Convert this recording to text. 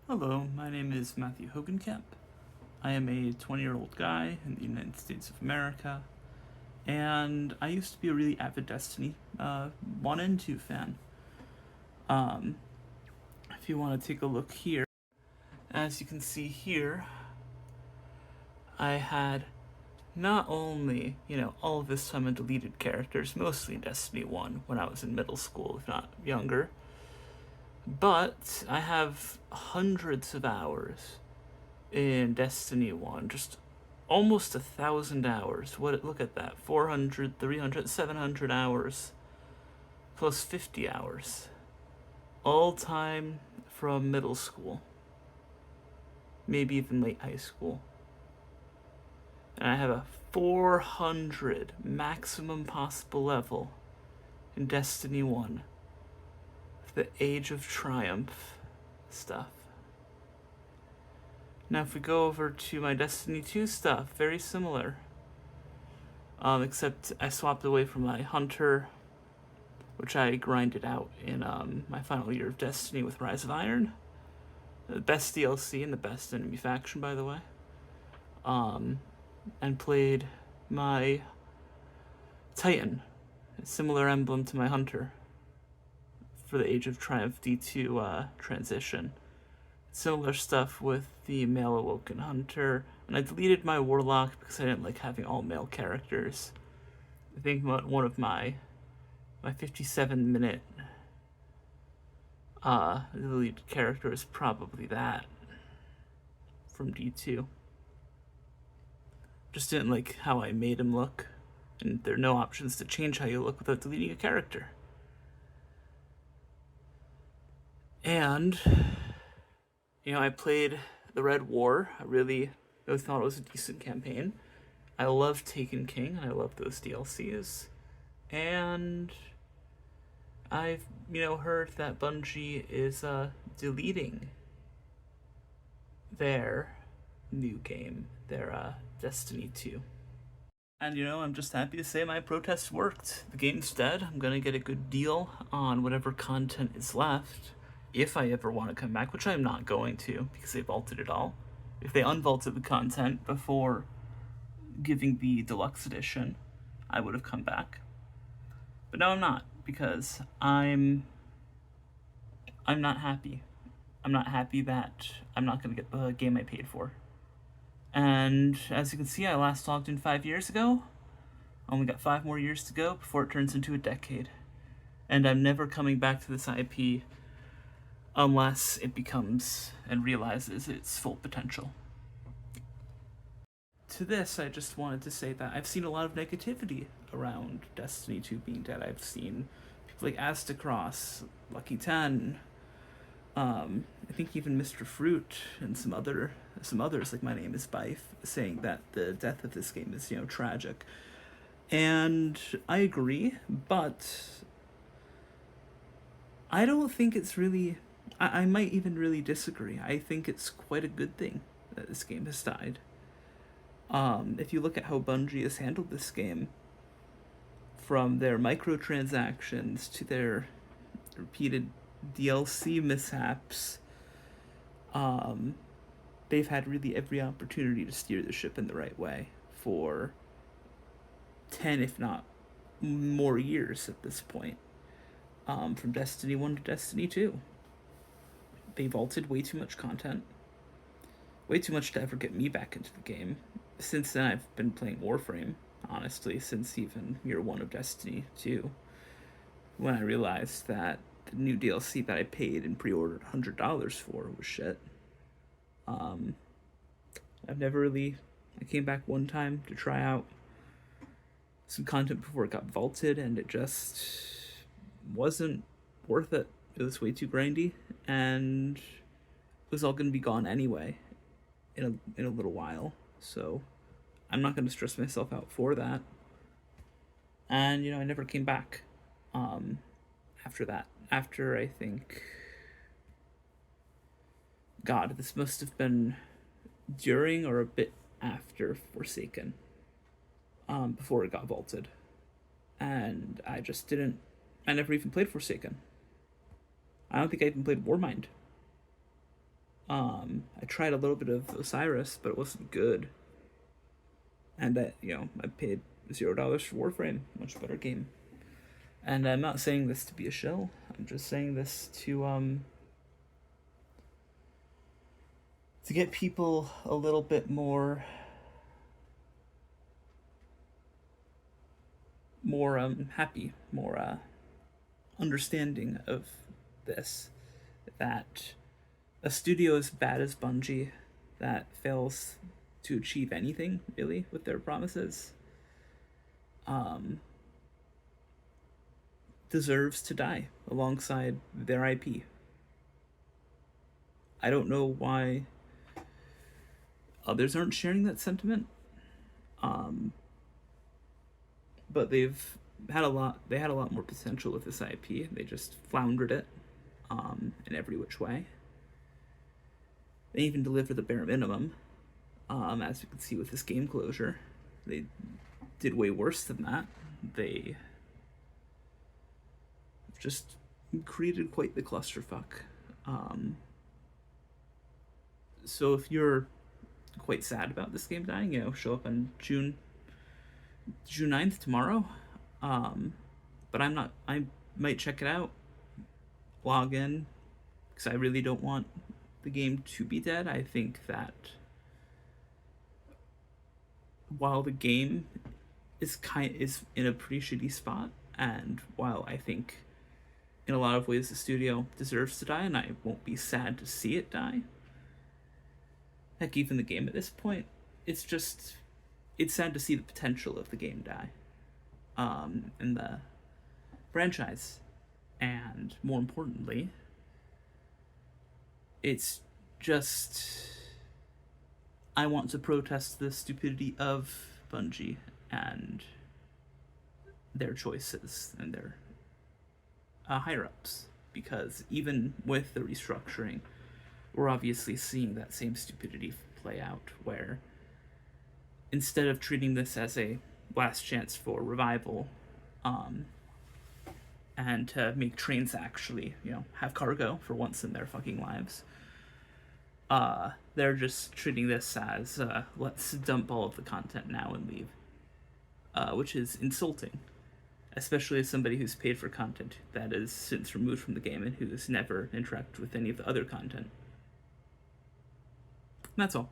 Hello, my name is Matthew Hogenkamp. I am a 20-year-old guy in the United States of America, and I used to be a really avid Destiny 1 and 2 fan. Um, if you want to take a look here, as you can see here, I had not only, all of this time in deleted characters, mostly in Destiny 1 when I was in middle school, if not younger, but I have hundreds of hours in Destiny 1, just almost 1,000 hours. Look at that. 400, 300, 700 hours plus 50 hours. All time from middle school. Maybe even late high school. And I have a 400 maximum possible level in Destiny 1. The Age of Triumph stuff. Now if we go over to my Destiny 2 stuff, very similar. Except I swapped away from my Hunter, which I grinded out in my final year of Destiny with Rise of Iron. The best DLC and the best enemy faction, by the way. And played my Titan, a similar emblem to my Hunter, for the Age of Triumph D2 transition. Similar stuff with the male awoken hunter, and I deleted my warlock because I didn't like having all male characters. I think one of my 57-minute deleted character is probably that from D2. Just didn't like how I made him look, and there are no options to change how you look without deleting a character. And I played the Red War. I really thought it was a decent campaign. I love Taken King, and I love those DLCs. And I've, heard that Bungie is deleting their new game, their Destiny 2. And, I'm just happy to say my protest worked. The game's dead. I'm gonna get a good deal on whatever content is left if I ever want to come back, which I'm not going to because they vaulted it all. If they unvaulted the content before giving the deluxe edition, I would have come back. But no, I'm not, because I'm not happy. I'm not happy that I'm not going to get the game I paid for. And as you can see, I last logged in 5 years ago. I only got 5 more years to go before it turns into a decade. And I'm never coming back to this IP unless it becomes and realizes its full potential. To this, I just wanted to say that I've seen a lot of negativity around Destiny 2 being dead. I've seen people like Astacross, Lucky 10, I think even Mr. Fruit and some others like My Name is Bife saying that the death of this game is, tragic. And I agree, but I don't think it's really I might even really disagree. I think it's quite a good thing that this game has died. If you look at how Bungie has handled this game, from their microtransactions to their repeated DLC mishaps, they've had really every opportunity to steer the ship in the right way for 10, if not more years at this point. From Destiny 1 to Destiny 2. They vaulted way too much content. Way too much to ever get me back into the game. Since then, I've been playing Warframe, honestly, since even year 1 of Destiny 2. When I realized that the new DLC that I paid and pre-ordered $100 for was shit. I came back one time to try out some content before it got vaulted, and it just wasn't worth it. It was way too grindy, and it was all going to be gone anyway in a little while. So I'm not going to stress myself out for that. And I never came back after that. After, I think, God, this must have been during or a bit after Forsaken, before it got vaulted. And I never even played Forsaken. I don't think I even played Warmind. I tried a little bit of Osiris, but it wasn't good. And I paid $0 for Warframe, much better game. And I'm not saying this to be a shill. I'm just saying this to get people a little bit more happy, more understanding of this. That a studio as bad as Bungie that fails to achieve anything really with their promises deserves to die alongside their IP. I don't know why others aren't sharing that sentiment, but they had a lot more potential with this IP. They just floundered it in every which way. They even delivered the bare minimum, as you can see with this game closure. They did way worse than that. They just created quite the clusterfuck. So if you're quite sad about this game dying, show up on June 9th tomorrow. But I'm not. I might check it out, log in, because I really don't want the game to be dead. I think that while the game is in a pretty shitty spot, and while I think in a lot of ways the studio deserves to die, and I won't be sad to see it die. Heck, even the game at this point, it's sad to see the potential of the game die, in the franchise, and more importantly, it's just I want to protest the stupidity of Bungie and their choices and their higher ups, because even with the restructuring, we're obviously seeing that same stupidity play out, where instead of treating this as a last chance for revival, and to make trains actually, have cargo for once in their fucking lives, they're just treating this as let's dump all of the content now and leave, which is insulting, especially as somebody who's paid for content that is since removed from the game and who's never interacted with any of the other content. That's all.